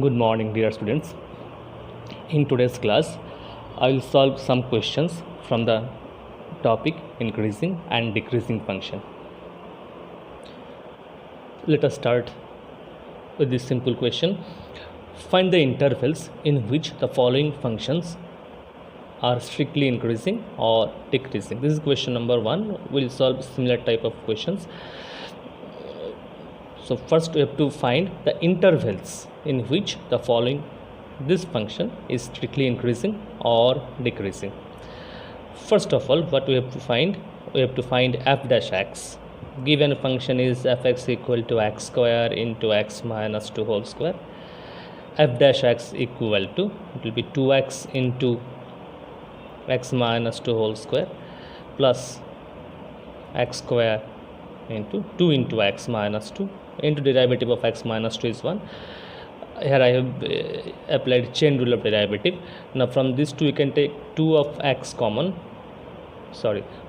Good morning, dear students. In today's class, I will solve some questions from the topic increasing and decreasing function. Let us start with this simple question. Find the intervals in which the following functions are strictly increasing or decreasing. This is question number 1. We'll solve similar type of questions. So first we have to find the intervals in which the following this function is strictly increasing or decreasing. First of all, what we have to find f dash x. Given function is fx equal to x square into x minus 2 whole square. F dash x equal to, it will be 2x into x minus 2 whole square plus x square into 2 into x minus 2 into derivative of x minus 2 is 1. Here I have applied chain rule of derivative. Now from this 2 we can take 2 of x common.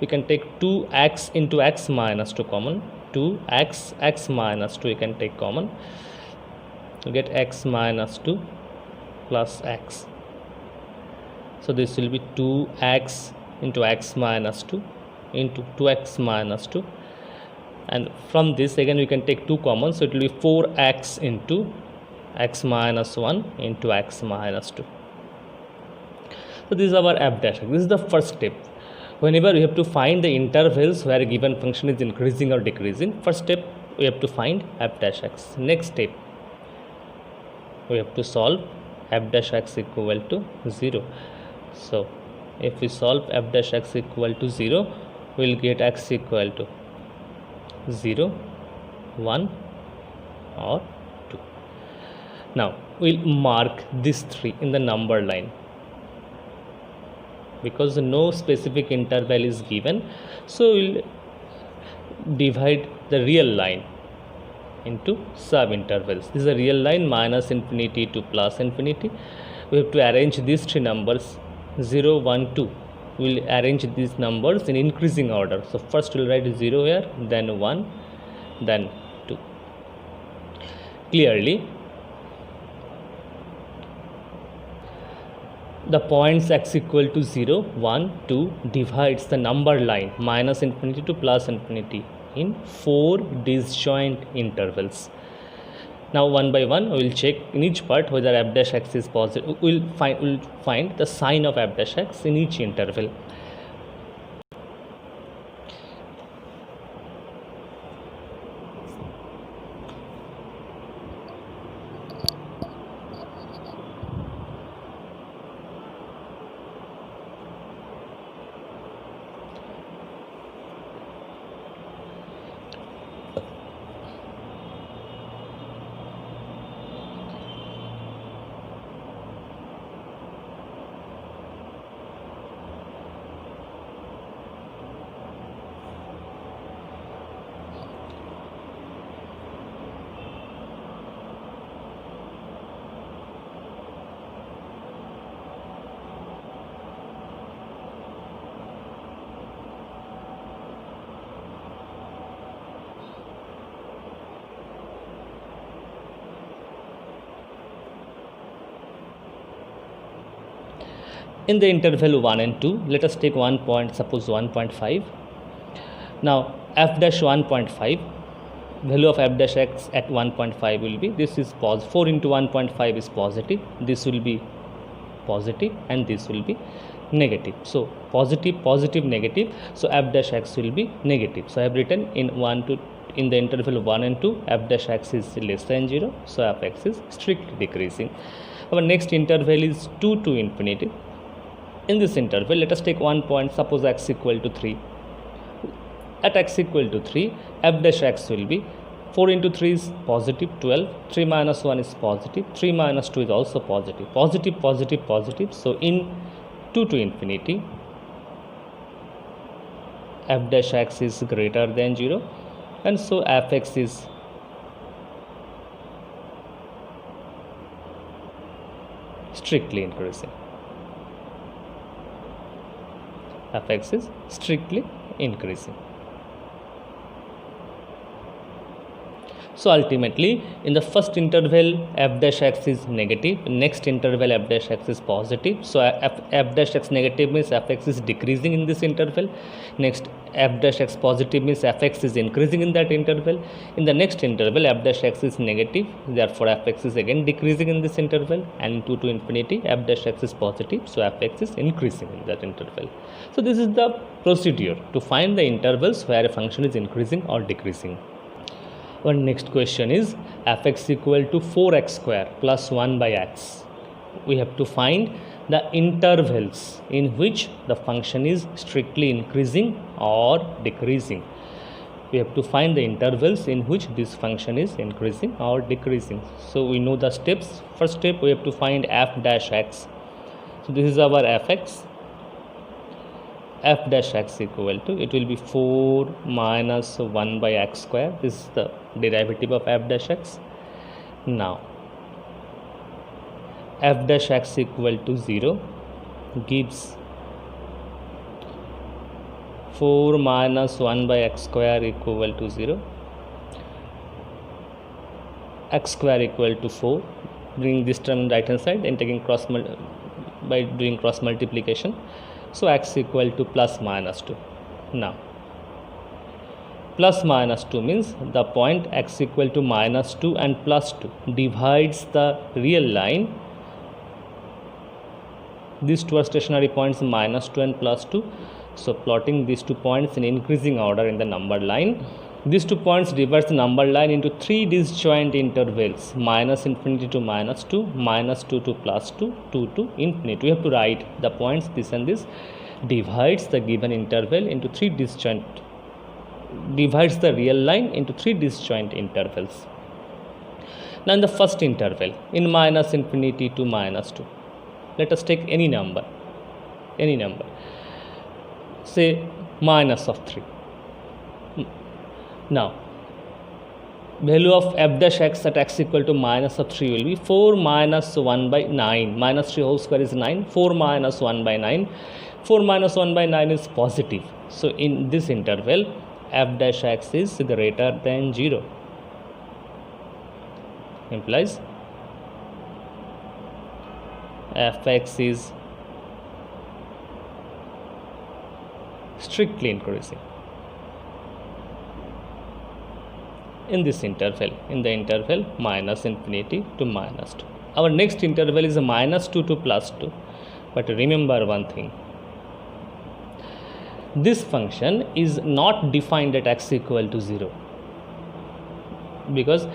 We can take 2x into x minus 2 common. 2x x minus 2 we can take common. You get x minus 2 plus x. So this will be 2x into x minus 2 into 2x minus 2. And from this again we can take 2 common, so it will be 4x into x minus 1 into x minus 2. So this is our f dash x. This is the first step. Whenever we have to find the intervals where a given function is increasing or decreasing, first step we have to find f dash x. Next step we have to solve f dash x equal to 0. So if we solve f dash x equal to 0, we will get x equal to 0, 1 or 2. Now we'll mark this 3 in the number line because no specific interval is given, so we'll divide the real line into sub intervals. This is a real line minus infinity to plus infinity. We have to arrange these 3 numbers 0, 1, 2. We'll arrange these numbers in increasing order. So first we'll write 0 here, then 1, then 2. Clearly, the points x equal to 0, 1, 2 divides the number line minus infinity to plus infinity in 4 disjoint intervals. Now one by one we will check in each part whether f dash x is positive. We'll find the sign of f dash x in each interval. In the interval 1 and 2, let us take 1 point, suppose 1.5. Now f dash 1.5, value of f dash x at 1.5 will be, this is 4 into 1.5 is positive, this will be positive and this will be negative. So positive, positive, negative, so f dash x will be negative. So I have written in the interval 1 and 2, f dash x is less than 0, so f x is strictly decreasing. Our next interval is 2 to infinity. In this interval, let us take 1 point, suppose x equal to 3. At x equal to 3, f dash x will be 4 into 3 is positive 12, 3 minus 1 is positive, 3 minus 2 is also positive, positive, positive, positive. So in 2 to infinity, f dash x is greater than 0, and so f x is strictly increasing. F x is strictly increasing. So ultimately, in the first interval, f dash x is negative. Next interval, f dash x is positive. So f dash x negative means fx is decreasing in this interval. Next, f dash x positive means fx is increasing in that interval. In the next interval, f dash x is negative. Therefore, fx is again decreasing in this interval. And 2 to infinity, f dash x is positive. So fx is increasing in that interval. So this is the procedure to find the intervals where a function is increasing or decreasing. Our next question is fx equal to 4x square plus 1 by x. We have to find the intervals in which the function is strictly increasing or decreasing. We have to find the intervals in which this function is increasing or decreasing. So we know the steps. First step, we have to find f dash x. So this is our fx. F dash x equal to, it will be 4 minus 1 by x square. This is the derivative of f dash x. Now f dash x equal to 0 gives 4 minus 1 by x square equal to 0, x square equal to 4. Bring this term right hand side and taking by doing cross multiplication. So x equal to plus minus 2. Now plus minus 2 means the point x equal to minus 2 and plus 2 divides the real line. These two are stationary points, minus 2 and plus 2. So plotting these 2 points in increasing order in the number line. These 2 points divide the number line into 3 disjoint intervals, minus infinity to minus 2, minus 2 to plus 2, 2 to infinity. We have to write the points this and this divides the given interval into 3 disjoint, divides the real line into 3 disjoint intervals. Now in the first interval, in minus infinity to minus 2, let us take any number, say minus of 3. Now value of f dash x at x equal to minus of 3 will be 4 minus 1 by 9. Minus 3 whole square is 9. 4 minus 1 by 9. 4 minus 1 by 9 is positive. So in this interval, f dash x is greater than 0. Implies fx is strictly increasing. In this interval, in the interval minus infinity to minus 2. Our next interval is minus 2 to plus 2. But remember one thing, this function is not defined at x equal to 0. Because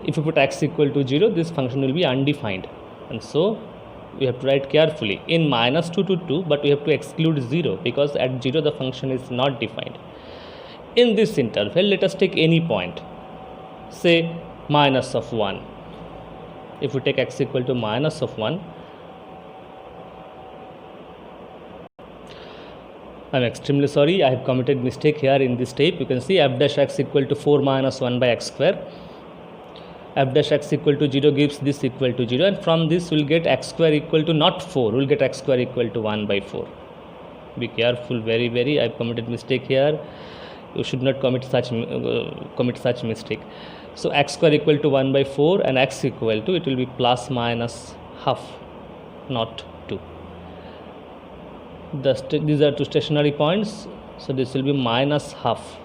if you put x equal to 0, this function will be undefined. And so we have to write carefully in minus 2 to 2, but we have to exclude 0 because at 0 the function is not defined. In this interval, let us take any point. Say minus of 1. If we take x equal to minus of 1, I am extremely sorry, I have committed mistake here in this step. You can see f dash x equal to 4 minus 1 by x square. F dash x equal to 0 gives this equal to 0, and from this we will get x square equal to not 4, we will get x square equal to 1 by 4. Be careful, very I have committed mistake here. You should not commit such mistake. So x square equal to 1 by 4 and x equal to, it will be plus minus half, not 2. These are two stationary points, so this will be minus half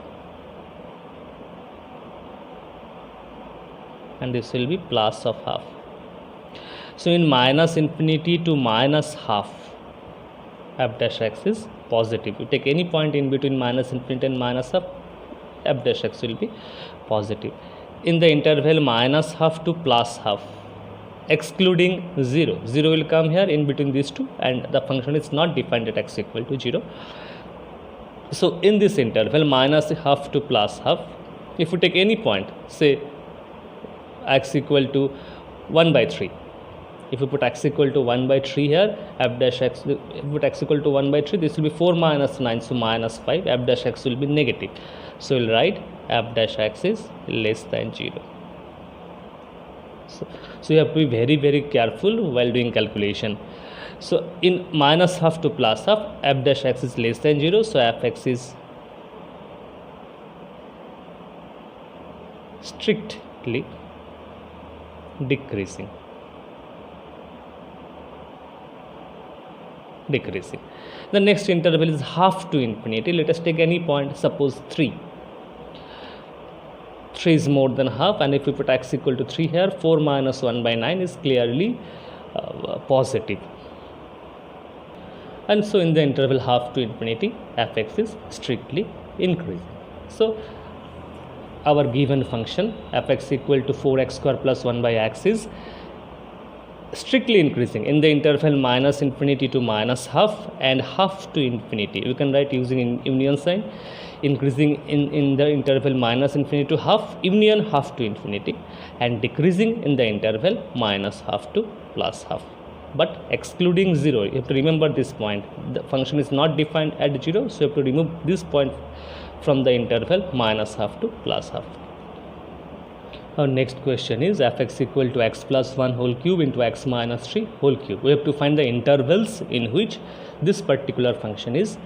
and this will be plus of half. So in minus infinity to minus half, f dash x is positive. You take any point in between minus infinity and minus half, f dash x will be positive. In the interval minus half to plus half, excluding 0, 0 will come here in between these two, and the function is not defined at x equal to 0. So in this interval minus half to plus half, if we take any point, say x equal to 1 by 3, if we put x equal to 1 by 3 here, f dash x, if we put x equal to 1 by 3, this will be 4 minus 9, so minus 5, f dash x will be negative. So we'll write f dash x is less than 0. So you have to be very careful while doing calculation. So in minus half to plus half, f dash x is less than 0, so fx is strict strictly decreasing. The next interval is half to infinity. Let us take any point, suppose 3. 3 is more than half, and if we put x equal to 3 here, 4 minus 1 by 9 is clearly positive. And so in the interval half to infinity, fx is strictly increasing. So our given function fx equal to 4x square plus 1 by x is strictly increasing in the interval minus infinity to minus half and half to infinity. We can write using union sign, increasing in the interval minus infinity to half, union half to infinity, and decreasing in the interval minus half to plus half, but excluding 0. You have to remember this point. The function is not defined at 0, so you have to remove this point from the interval minus half to plus half. Our next question is fx equal to x plus 1 whole cube into x minus 3 whole cube. We have to find the intervals in which this particular function is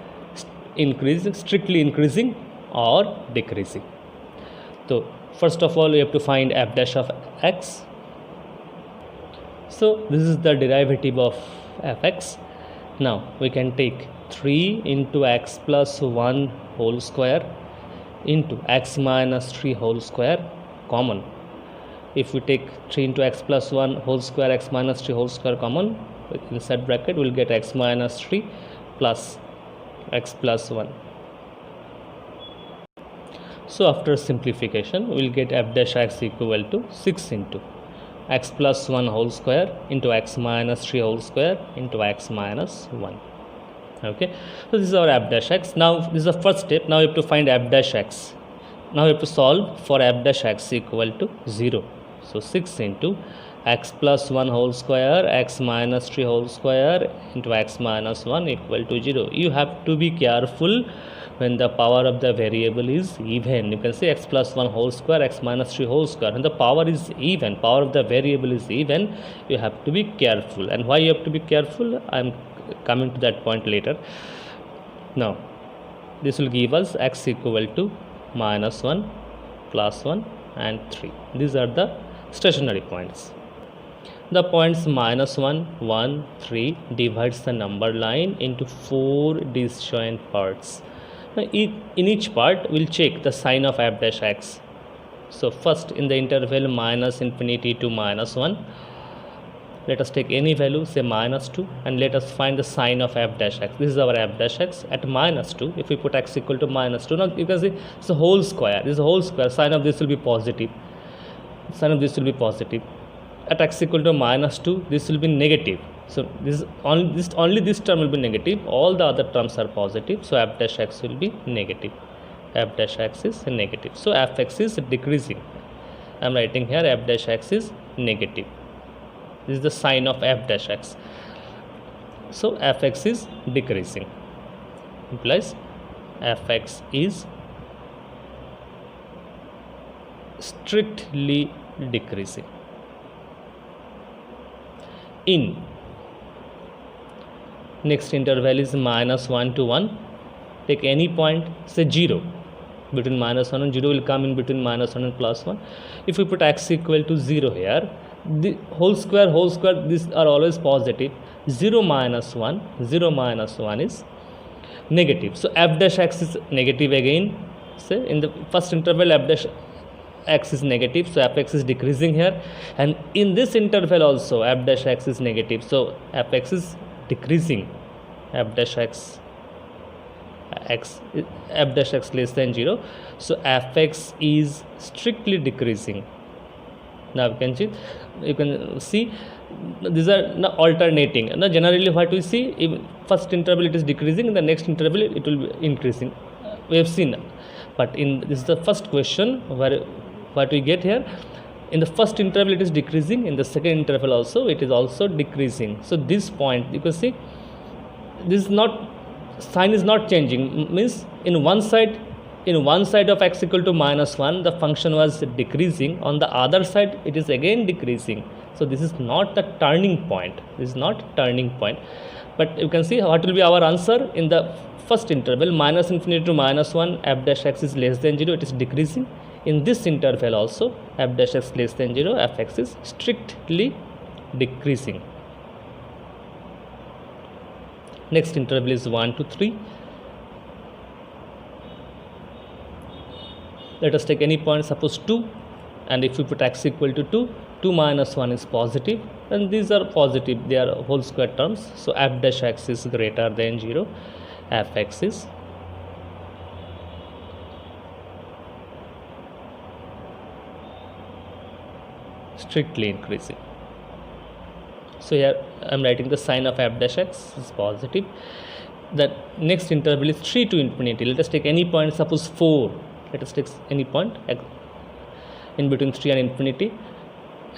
increasing, strictly increasing or decreasing. So first of all, we have to find f dash of x. So this is the derivative of fx. Now we can take 3 into x plus 1 whole square into x minus 3 whole square common. If we take 3 into x plus 1 whole square, x minus 3 whole square common, inside bracket we will get x minus 3 plus x plus 1. So after simplification, we will get f dash x equal to 6 into x plus 1 whole square into x minus 3 whole square into x minus 1. Okay, so this is our f dash x. Now this is the first step. Now we have to find f dash x. Now we have to solve for f dash x equal to 0. So 6 into x plus 1 whole square, x minus 3 whole square into x minus 1 equal to 0. You have to be careful when the power of the variable is even. You can say x plus 1 whole square, x minus 3 whole square. When the power is even, power of the variable is even, you have to be careful. And why you have to be careful, I am coming to that point later. Now this will give us x equal to minus 1, plus 1 and 3. These are the stationary points. The points minus 1, 1, 3 divides the number line into 4 disjoint parts. Now in each part we will check the sign of f dash x. So first in the interval minus infinity to minus 1, let us take any value, say minus 2, and let us find the sign of f dash x. This is our f dash x at minus 2. If we put x equal to minus 2, now you can see it's a whole square. This is a whole square. Sign of this will be positive. Sign of this will be positive. At x equal to minus 2, this will be negative. So this only this term will be negative. All the other terms are positive. So f dash x will be negative. F dash x is negative. So fx is decreasing. I am writing here f dash x is negative. This is the sign of f dash x. So fx is decreasing, implies fx is strictly decreasing. In next interval is minus 1 to 1. Take any point, say 0. Between minus 1 and 0 will come in between minus 1 and plus 1. If we put x equal to 0 here, the whole square, these are always positive. 0 minus 1 is negative. So f dash x is negative again. Say in the first interval f dash x is negative, so fx is decreasing here, and in this interval also f dash x is negative, so fx is decreasing. F dash x less than 0, so fx is strictly decreasing. Now you can see these are now alternating. Now generally what we see, in first interval it is decreasing, in the next interval it will be increasing. We have seen, but in this is the first question where what we get here, in the first interval it is decreasing, in the second interval also it is also decreasing. So this point you can see, this is not, sign is not changing, means in one side of x equal to minus 1 the function was decreasing, on the other side it is again decreasing. So this is not the turning point, but you can see what will be our answer. In the first interval minus infinity to minus 1, f dash x is less than 0, it is decreasing. In this interval also, f dash x less than 0, fx is strictly decreasing. Next interval is 1 to 3. Let us take any point, suppose 2, and if we put x equal to 2, 2 minus 1 is positive, and these are positive, they are whole square terms. So f dash x is greater than 0, fx is strictly increasing. So here I am writing the sign of f dash x is positive. The next interval is 3 to infinity. Let us take any point, suppose 4. Let us take any point in between 3 and infinity.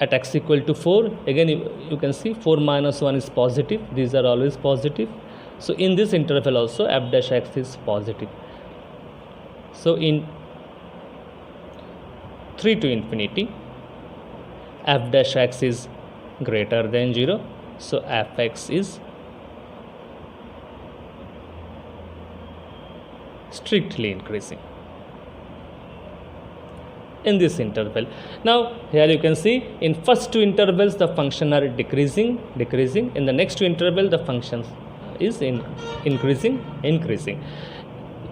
At x equal to 4, again you can see 4 minus 1 is positive. These are always positive. So in this interval also f dash x is positive. So in 3 to infinity, f dash x is greater than 0. So fx is strictly increasing in this interval. Now here you can see in first two intervals the function are decreasing. In the next two interval the function is increasing.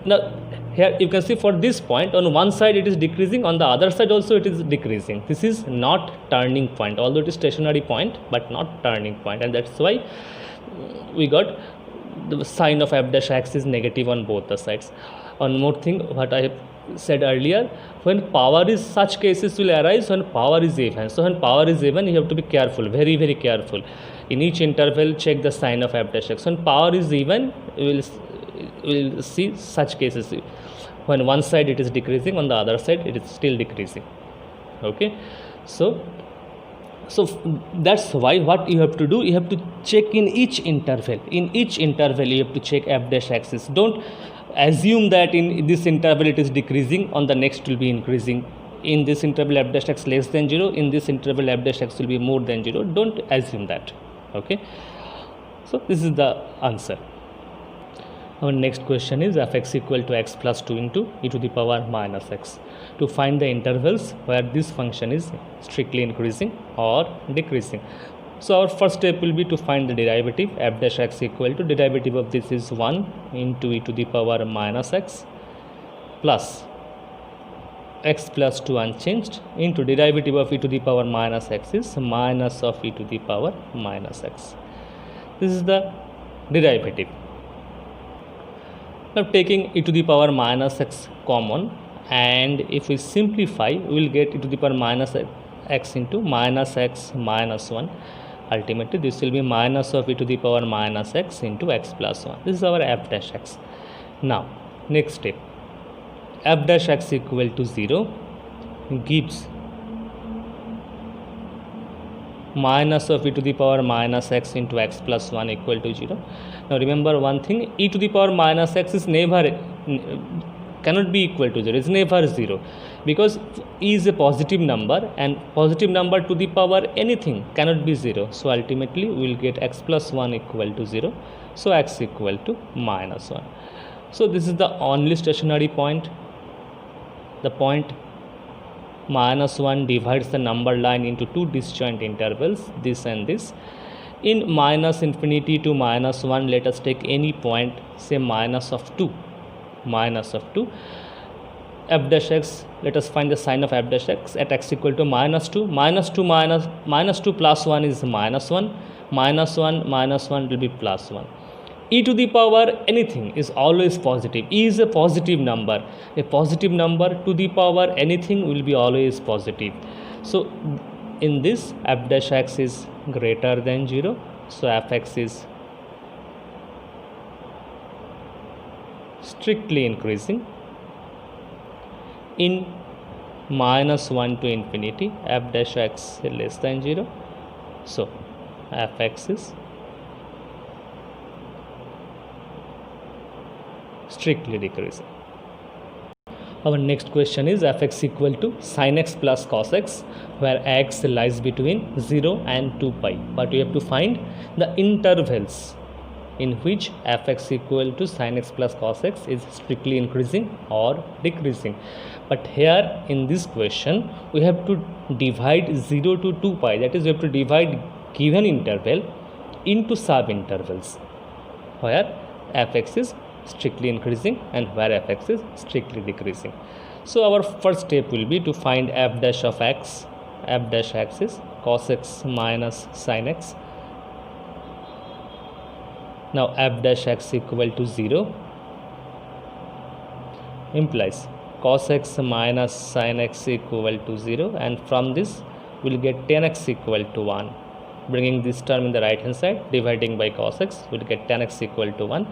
Now here you can see for this point, on one side it is decreasing, on the other side also it is decreasing. This is not turning point, although it is stationary point, but not turning point, and that's why we got the sign of f dash x is negative on both the sides. One more thing, what I have said earlier, when power is, such cases will arise when power is even. So when power is even, you have to be careful, very careful. In each interval check the sign of f dash x. When power is even, we will see such cases when one side it is decreasing, on the other side it is still decreasing. Okay, so that's why what you have to do, you have to check in each interval. In each interval you have to check f dash x. Don't assume that in this interval it is decreasing, on the next will be increasing. In this interval f dash x less than 0, in this interval f dash x will be more than 0. Don't assume that. Okay, so this is the answer. Our next question is fx equal to x plus 2 into e to the power minus x. To find the intervals where this function is strictly increasing or decreasing. So our first step will be to find the derivative. F dash x equal to, derivative of this is 1 into e to the power minus x plus x plus 2 unchanged into derivative of e to the power minus x is minus of e to the power minus x. This is the derivative. Now taking e to the power minus x common, and if we simplify we will get e to the power minus x into minus x minus 1. Ultimately this will be minus of e to the power minus x into x plus 1. This is our f dash x. Now next step, f dash x equal to 0 gives minus of e to the power minus x into x plus 1 equal to 0. Now remember one thing, e to the power minus x is never, cannot be equal to 0, it's never 0, because e is a positive number, and positive number to the power anything cannot be 0. So ultimately we will get x plus 1 equal to 0, so x equal to minus 1. So this is the only stationary point. The point minus 1 divides the number line into two disjoint intervals, this and this. In minus infinity to minus 1, let us take any point, say minus of 2. F dash x, let us find the sign of f dash x at x equal to minus 2. Minus 2 plus 1 is minus 1. Minus 1 will be plus 1. E to the power anything is always positive. E is a positive number. A positive number to the power anything will be always positive. So in this f dash x is greater than 0. So fx is strictly increasing. In minus 1 to infinity, f dash x is less than 0. So fx is strictly decreasing. Our next question is fx equal to sin x plus cos x, where x lies between 0 and 2 pi. But we have to find the intervals in which fx equal to sin x plus cos x is strictly increasing or decreasing. But here in this question we have to divide 0 to 2 pi, that is we have to divide given interval into sub intervals where fx is strictly increasing and where fx is strictly decreasing. So our first step will be to find f dash of x. F dash x is cos x minus sin x. Now f dash x equal to 0 implies cos x minus sin x equal to 0, and from this we will get tan x equal to 1. Bringing this term in the right hand side, dividing by cos x, we will get tan x equal to 1.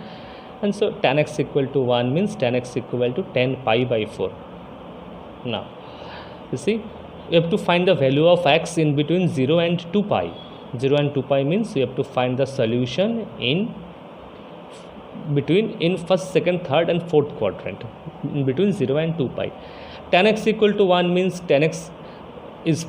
And so tan x equal to 1 means tan x equal to 10 pi by 4. Now you see, we have to find the value of x in between 0 and 2 pi. 0 and 2 pi means we have to find the solution in first, second, third and fourth quadrant, in between 0 and 2 pi. Tan x equal to 1 means tan x is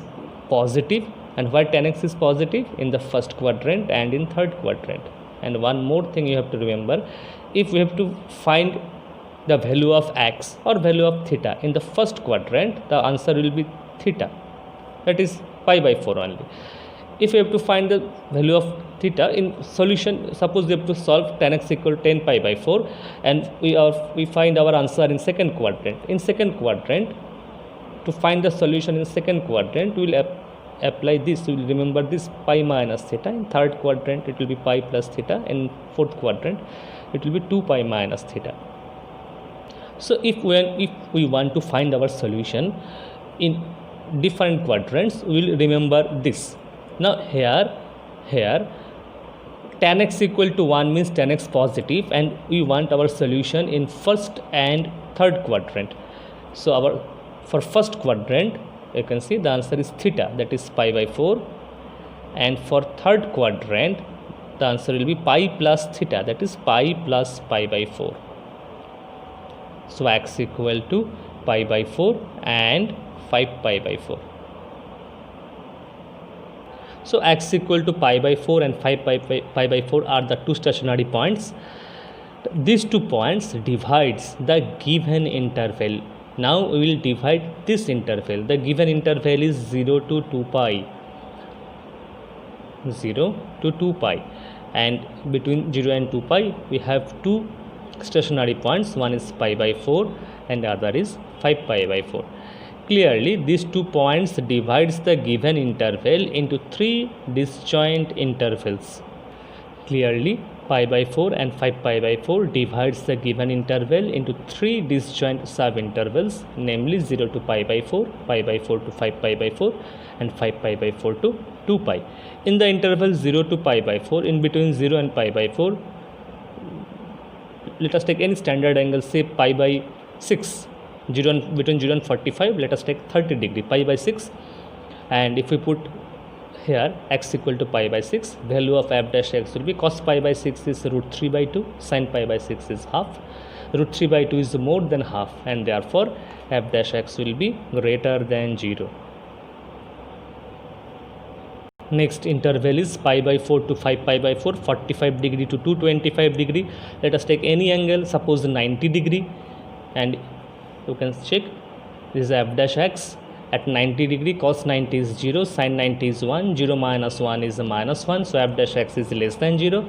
positive, and why tan x is positive? In the first quadrant and in third quadrant. And one more thing you have to remember, if we have to find the value of x or value of theta in the first quadrant, the answer will be theta, that is pi by 4 only. If we have to find the value of theta in solution, suppose we have to solve tan x equal to 10 pi by 4, and we find our answer in second quadrant. In second quadrant, to find the solution in second quadrant, we will apply this. We will remember this pi minus theta. In third quadrant it will be pi plus theta. In fourth quadrant it will be 2 pi minus theta. So if we want to find our solution in different quadrants, we will remember this. Now here tan x equal to 1 means tan x positive, and we want our solution in first and third quadrant. So for first quadrant, you can see the answer is theta, that is pi by 4, and for third quadrant the answer will be pi plus theta, that is pi plus pi by 4. So x equal to pi by 4 and 5 pi by 4. So x equal to pi by 4 and 5 pi by 4 are the two stationary points. These 2 points divides the given interval. Now we will divide this interval. The given interval is 0 to 2 pi. 0 to 2 pi. And between 0 and 2 pi we have 2 stationary points. One is pi by 4 and the other is 5 pi by 4. Clearly these 2 points divides the given interval into 3 disjoint intervals. Clearly pi by 4 and 5 pi by 4 divides the given interval into 3 disjoint sub-intervals, namely 0 to pi by 4 to 5 pi by 4 and 5 pi by 4 to 2 pi. In the interval 0 to pi by 4, in between 0 and pi by 4, let us take any standard angle, say pi by 6. Between 0 and 45, let us take 30 degree, pi by 6, and if we put here x equal to pi by 6, value of f dash x will be cos pi by 6 is root 3 by 2, sin pi by 6 is half, root 3 by 2 is more than half, and therefore f dash x will be greater than 0. Next interval is pi by 4 to 5 pi by 4, 45 degree to 225 degree. Let us take any angle, suppose 90 degree, and you can check this is f dash x. At 90 degree, cos 90 is 0, sin 90 is 1, 0 minus 1 is minus 1, so f dash x is less than 0.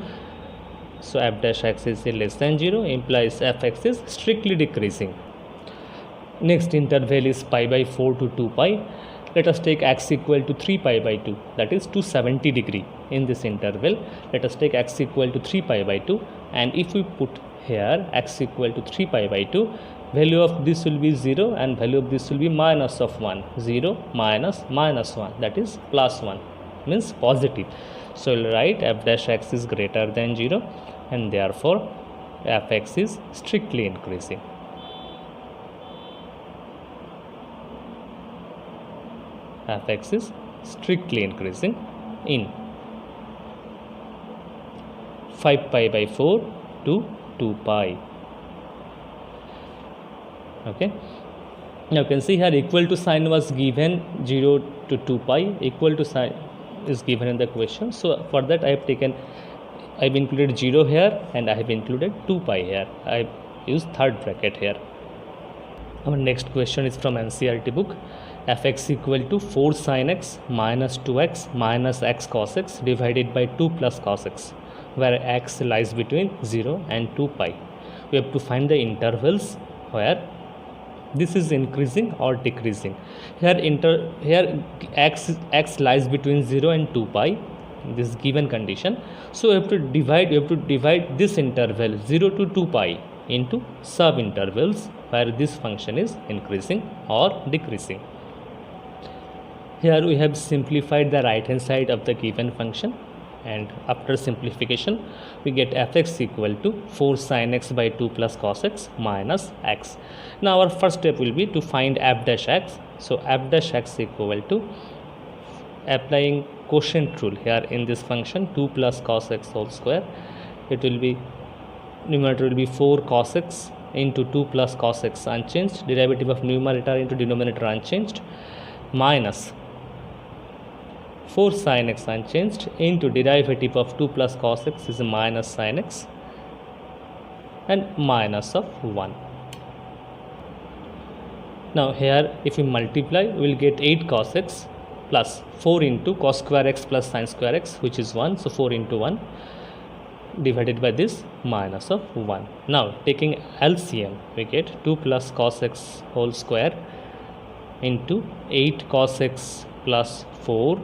So f dash x is less than 0 implies fx is strictly decreasing. Next interval is pi by 4 to 2 pi. Let us take x equal to 3 pi by 2, that is 270 degree. In this interval, let us take x equal to 3 pi by 2, and if we put here x equal to 3 pi by 2, value of this will be 0 and value of this will be minus of 1. 0 minus minus 1, that is plus 1, means positive. So we'll write f dash x is greater than 0 and therefore fx is strictly increasing. Fx is strictly increasing in 5 pi by 4 to 2 pi. Okay, now you can see here equal to sign was given 0 to 2 pi, equal to sign is given in the question. So for that I have taken I've included 0 here and I have included 2 pi here. I use third bracket here. Our next question is from NCERT book. Fx equal to 4 sin x minus 2x minus x cos x divided by 2 plus cos x, where x lies between 0 and 2 pi. We have to find the intervals where this is increasing or decreasing. Here x lies between 0 and 2 pi, this given condition. So we have to divide this interval 0 to 2 pi into sub intervals where this function is increasing or decreasing. Here we have simplified the right hand side of the given function, and after simplification we get fx equal to 4 sin x by 2 plus cos x minus x. Now our first step will be to find f dash x. So f dash x equal to, applying quotient rule here in this function, 2 plus cos x whole square, it will be, numerator will be 4 cos x into 2 plus cos x unchanged, derivative of numerator into denominator unchanged, minus 4 sin x unchanged into derivative of 2 plus cos x is minus sin x, and minus of 1. Now here if we multiply we will get 8 cos x plus 4 into cos square x plus sin square x, which is 1. So 4 into 1 divided by this minus of 1. Now taking LCM we get 2 plus cos x whole square into 8 cos x plus 4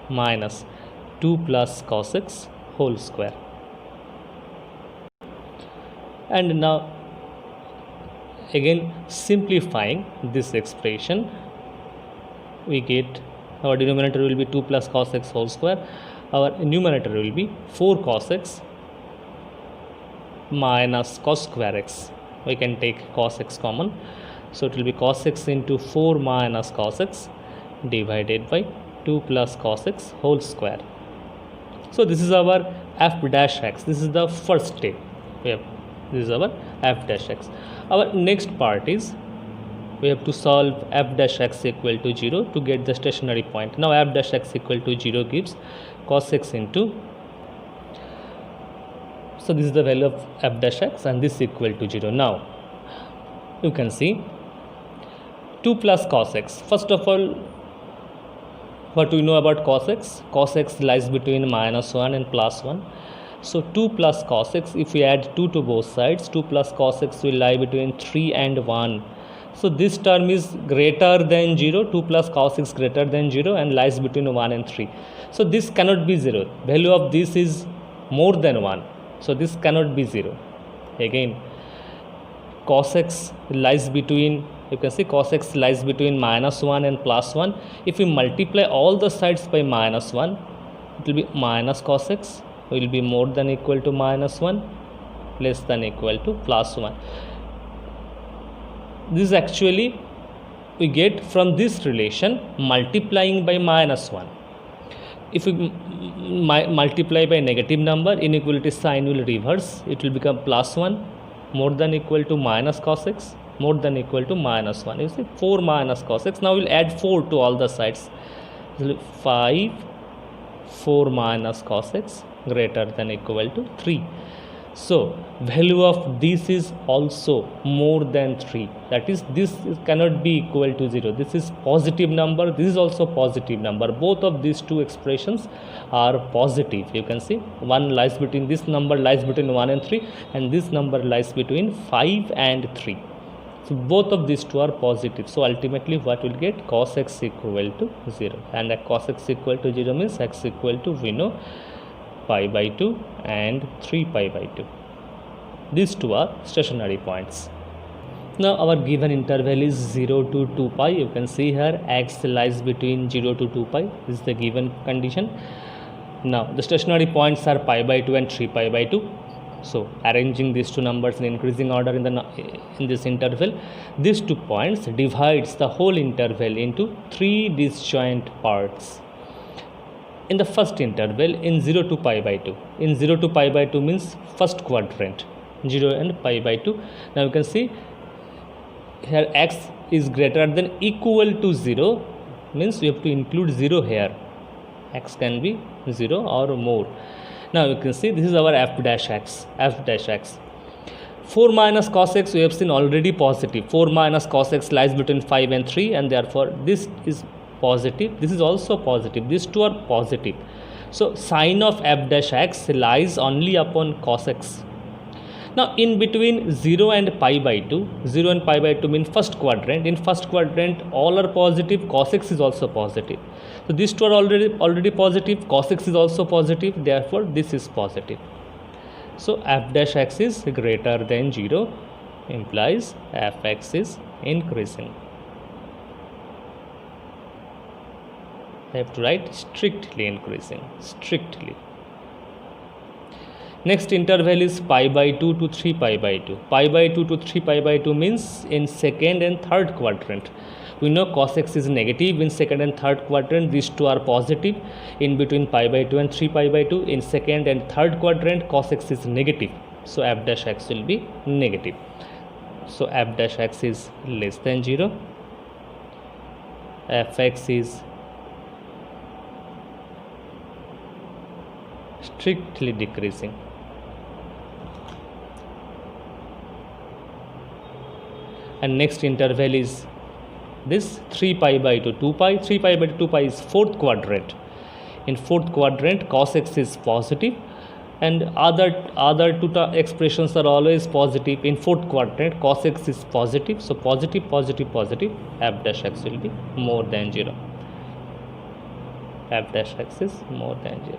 minus 2 plus cos x whole square. And now again simplifying this expression, we get our denominator will be 2 plus cos x whole square, our numerator will be 4 cos x minus cos square x. We can take cos x common, so it will be cos x into 4 minus cos x divided by 2 plus cos x whole square. So this is our f dash x. This is the first step. This is our f dash x. Our next part is we have to solve f dash x equal to 0 to get the stationary point. Now f dash x equal to 0 gives cos x into, so this is the value of f dash x and this equal to 0. Now you can see 2 plus cos x. First of all, what do we know about cos x? Cos x lies between minus 1 and plus 1. So 2 plus cos x, if we add 2 to both sides, 2 plus cos x will lie between 3 and 1. So this term is greater than 0, 2 plus cos x greater than 0 and lies between 1 and 3. So this cannot be 0. Value of this is more than 1. So this cannot be 0. Again, cos x lies between, you can see cos x lies between minus 1 and plus 1. If we multiply all the sides by minus 1, it will be minus cos x will be more than equal to minus 1, less than equal to plus 1. This is actually we get from this relation multiplying by minus 1. If we multiply by negative number, inequality sign will reverse. It will become plus 1 more than equal to minus cos x more than equal to minus 1. You see 4 minus cos x. Now we will add 4 to all the sides. 5, 4 minus cos x greater than equal to 3. So value of this is also more than 3. That is, this cannot be equal to 0. This is positive number. This is also positive number. Both of these two expressions are positive. You can see one lies between, this number lies between 1 and 3, and this number lies between 5 and 3. So both of these two are positive. So ultimately what will get? Cos x equal to 0. And cos x equal to 0 means x equal to, we know, pi by 2 and 3 pi by 2. These two are stationary points. Now our given interval is 0 to 2 pi. You can see here x lies between 0 to 2 pi. This is the given condition. Now the stationary points are pi by 2 and 3 pi by 2. So arranging these two numbers in increasing order in this interval, these 2 points divides the whole interval into 3 disjoint parts. In the first interval, in 0 to pi by 2. In 0 to pi by 2 means first quadrant, 0 and pi by 2. Now you can see here x is greater than equal to 0, means we have to include 0 here. X can be 0 or more. Now you can see this is our f dash x. 4 minus cos x we have seen already positive. 4 minus cos x lies between 5 and 3, and therefore this is positive. This is also positive. These two are positive. So sine of f dash x lies only upon cos x. Now in between 0 and pi by 2, 0 and pi by 2 mean first quadrant. In first quadrant all are positive, cos x is also positive. So these two are already positive, cos x is also positive, therefore this is positive. So f dash x is greater than 0 implies fx is increasing. I have to write strictly increasing, strictly. Next interval is pi by 2 to 3 pi by 2. Pi by 2 to 3 pi by 2 means in second and third quadrant. We know cos x is negative in second and third quadrant. These two are positive. In between pi by 2 and 3 pi by 2, in second and third quadrant, cos x is negative. So f dash x will be negative. So f dash x is less than 0. fx is strictly decreasing. And next interval is this 3 pi by 2 2 pi. 3 pi by 2 pi is fourth quadrant. In fourth quadrant cos x is positive, and other two expressions are always positive. In fourth quadrant cos x is positive, so positive f dash x will be more than 0. F dash x is more than 0.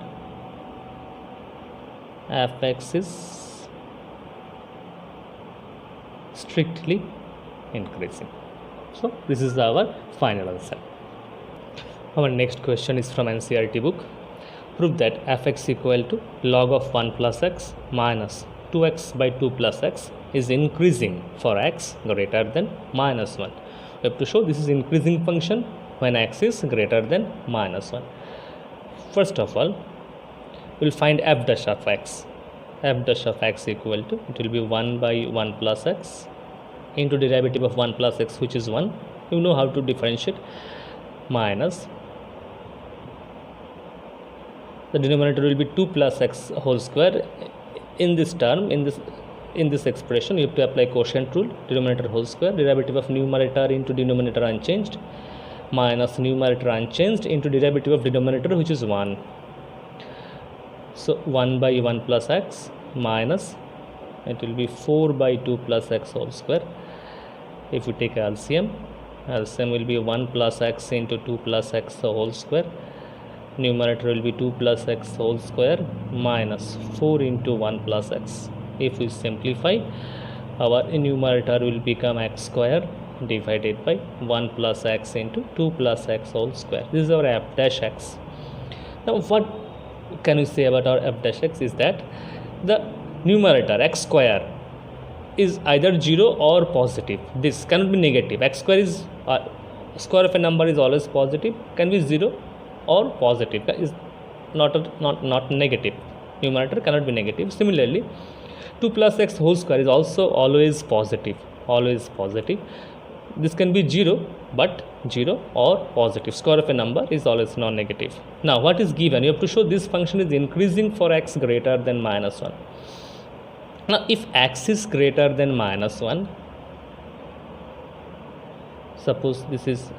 fx is strictly increasing. So this is our final answer. Our next question is from NCERT book. Prove that fx equal to log of 1 plus x minus 2x by 2 plus x is increasing for x greater than minus 1. We have to show this is increasing function when x is greater than minus 1. First of all, we will find f dash of x. F dash of x equal to, it will be 1 by 1 plus x into derivative of 1 plus x, which is 1. You know how to differentiate, minus the denominator will be 2 plus x whole square. In this term, in this expression, you have to apply quotient rule. Denominator whole square, derivative of numerator into denominator unchanged, minus numerator unchanged into derivative of denominator, which is 1. So 1 by 1 plus x minus, it will be 4 by 2 plus x whole square. If we take LCM will be 1 plus x into 2 plus x whole square. Numerator will be 2 plus x whole square minus 4 into 1 plus x. If we simplify, our numerator will become x square divided by 1 plus x into 2 plus x whole square. This is our f dash x. Now what can we say about our f dash x is that the numerator x square is either 0 or positive. This cannot be negative. X square is square of a number is always positive, can be 0 or positive, is not negative. Numerator cannot be negative. Similarly, 2 plus x whole square is also always positive, This can be 0, but 0 or positive. Square of a number is always non-negative. Now what is given? You have to show this function is increasing for x greater than minus 1. Now if x is greater than minus 1, suppose this is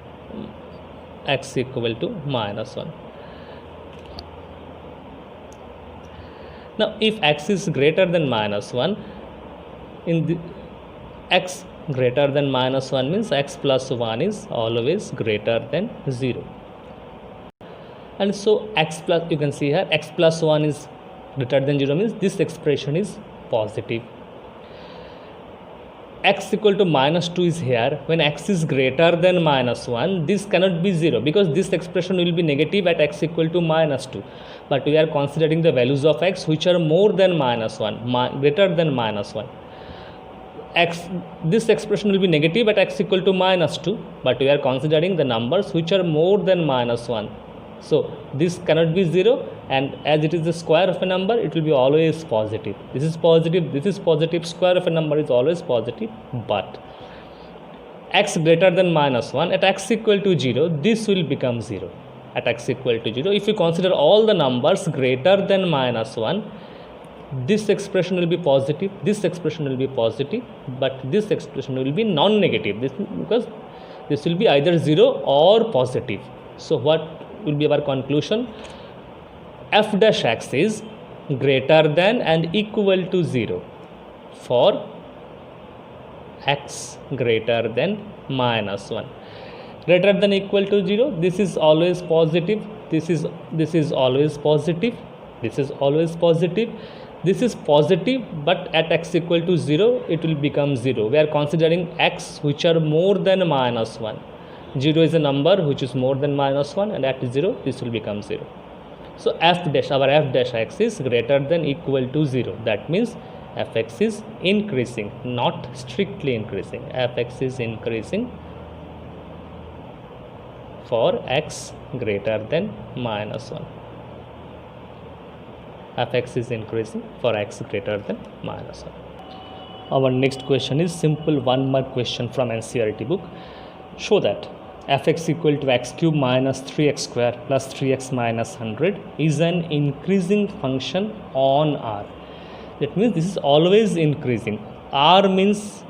x equal to minus 1. Now if x is greater than minus 1, in the x greater than minus 1 means x plus 1 is always greater than 0. And so x plus, you can see here, x plus 1 is greater than 0 means this expression is positive. X equal to minus 2 is here. When x is greater than minus 1, this cannot be 0 because this expression will be negative at x equal to minus 2. But we are considering the values of x which are more than minus 1, greater than minus 1. This expression will be negative at x equal to minus 2, but we are considering the numbers which are more than minus 1. So this cannot be 0, and as it is the square of a number, it will be always positive. This is positive, square of a number is always positive, but x greater than minus 1 at x equal to 0, this will become 0. at x equal to 0. If you consider all the numbers greater than minus 1, this expression will be positive, this expression will be positive, but this expression will be non-negative, because this will be either 0 or positive. So what will be our conclusion? F dash x is greater than and equal to 0 for x greater than minus 1. Greater than equal to 0, this is always positive, this is always positive, this is always positive, this is positive, but at x equal to 0 it will become 0. We are considering x which are more than minus 1. 0 is a number which is more than minus 1, and at 0 this will become 0. So our f dash x is greater than equal to 0. That means fx is increasing, not strictly increasing. Fx is increasing for x greater than minus 1. Fx is increasing for x greater than minus 1. Our next question is simple 1 mark question from NCERT book. Show that fx equal to x cube minus 3x square plus 3x minus 100 is an increasing function on R. That means this is always increasing. R means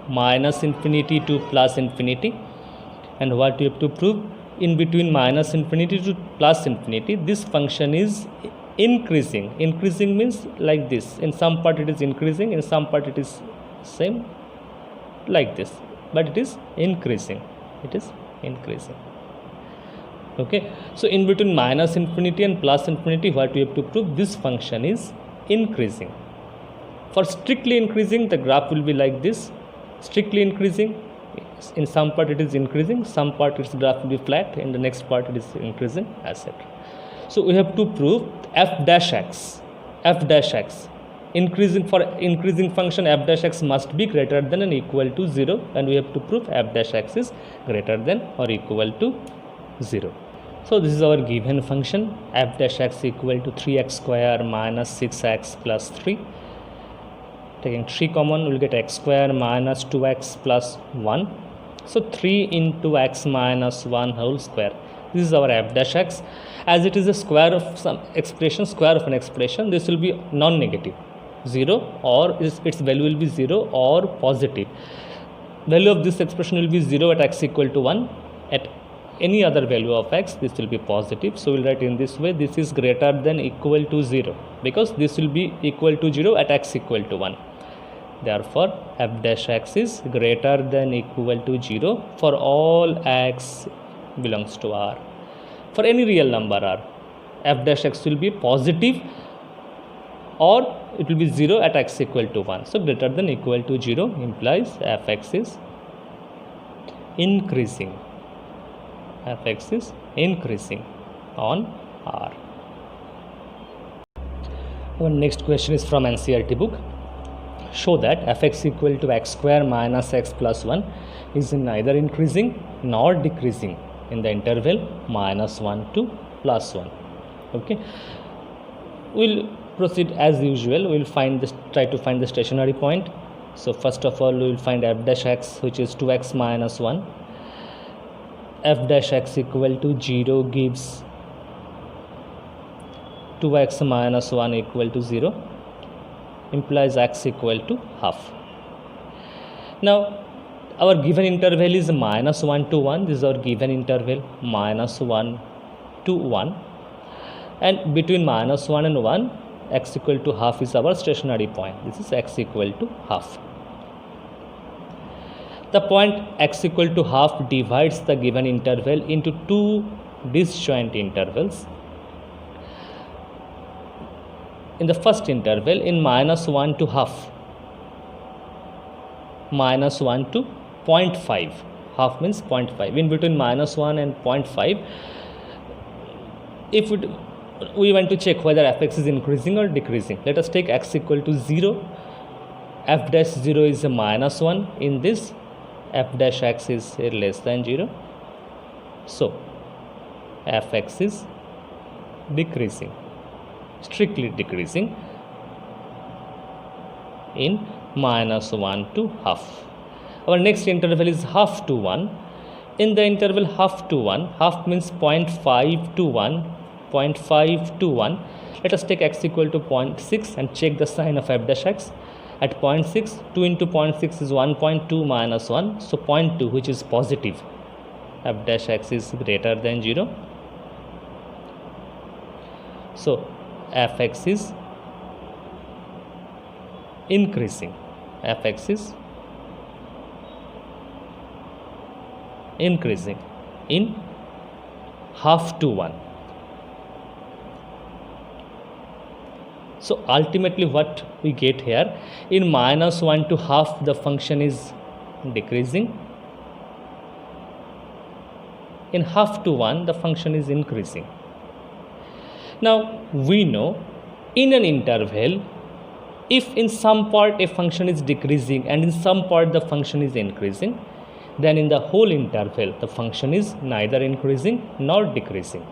minus infinity to plus infinity, and what you have to prove, in between minus infinity to plus infinity, this function is increasing. Increasing means like this, in some part it is increasing, in some part it is same like this, but it is increasing, it is increasing. Okay, so in between minus infinity and plus infinity, what we have to prove, this function is increasing. For strictly increasing, the graph will be like this, strictly increasing, in some part it is increasing, some part its graph will be flat, in the next part it is increasing, etc. So we have to prove f dash x, increasing, for increasing function f dash x must be greater than and equal to 0, and we have to prove f dash x is greater than or equal to 0. So this is our given function, f dash x equal to 3x square minus 6x plus 3. Taking 3 common, we will get x square minus 2x plus 1. So 3 into x minus 1 whole square. This is our f dash x. As it is a square of some expression, this will be non-negative, 0, or its value will be 0 or positive. Value of this expression will be 0 at x equal to 1. At any other value of x, this will be positive. So we will write in this way, this is greater than equal to 0, because this will be equal to 0 at x equal to 1. Therefore f dash x is greater than equal to 0 for all x belongs to R. For any real number R, f dash x will be positive, or it will be 0 at x equal to 1. So greater than equal to 0 implies fx is increasing. Fx is increasing on R. Our next question is from NCERT book. Show that fx equal to x square minus x plus 1 is neither increasing nor decreasing in the interval minus 1 to plus 1. Okay, we'll proceed as usual. We'll try to find the stationary point. So first of all, we will find f dash x, which is 2x minus 1. F dash x equal to 0 gives 2x minus 1 equal to 0, implies x equal to half. Now our given interval is minus 1 to 1. This is our given interval, minus 1 to 1, and between minus 1 and 1, x equal to half is our stationary point. This is x equal to half. The point x equal to half divides the given interval into two disjoint intervals. In the first interval, in minus 1 to half, minus 1 to 0.5, half means 0.5. In between minus 1 and 0.5, if we want to check whether fx is increasing or decreasing, let us take x equal to 0. F dash 0 is a minus 1 in this, f dash x is less than 0. So fx is decreasing, strictly decreasing in minus 1 to half. Our next interval is half to 1. in the interval half to 1, half means 0.5 to 1, 0.5 to 1. Let us take x equal to 0.6 and check the sign of f dash x. At 0.6, 2 into 0.6 is 1.2 minus 1, so 0.2, which is positive. F dash x is greater than 0. So fx is increasing. Fx is increasing in half to 1. So ultimately what we get here, in minus 1 to half the function is decreasing, in half to 1 the function is increasing. Now we know in an interval, if in some part a function is decreasing and in some part the function is increasing, then in the whole interval the function is neither increasing nor decreasing.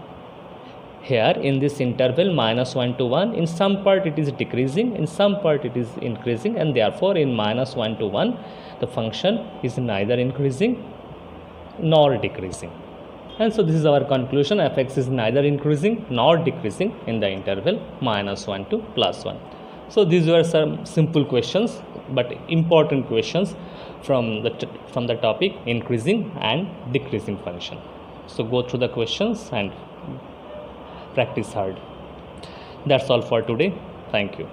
Here in this interval minus 1 to 1, in some part it is decreasing, in some part it is increasing, and therefore in minus 1 to 1 the function is neither increasing nor decreasing. And so this is our conclusion, fx is neither increasing nor decreasing in the interval minus 1 to plus 1. So these were some simple questions but important questions from the topic increasing and decreasing function. So go through the questions and practice hard. That's all for today. Thank you.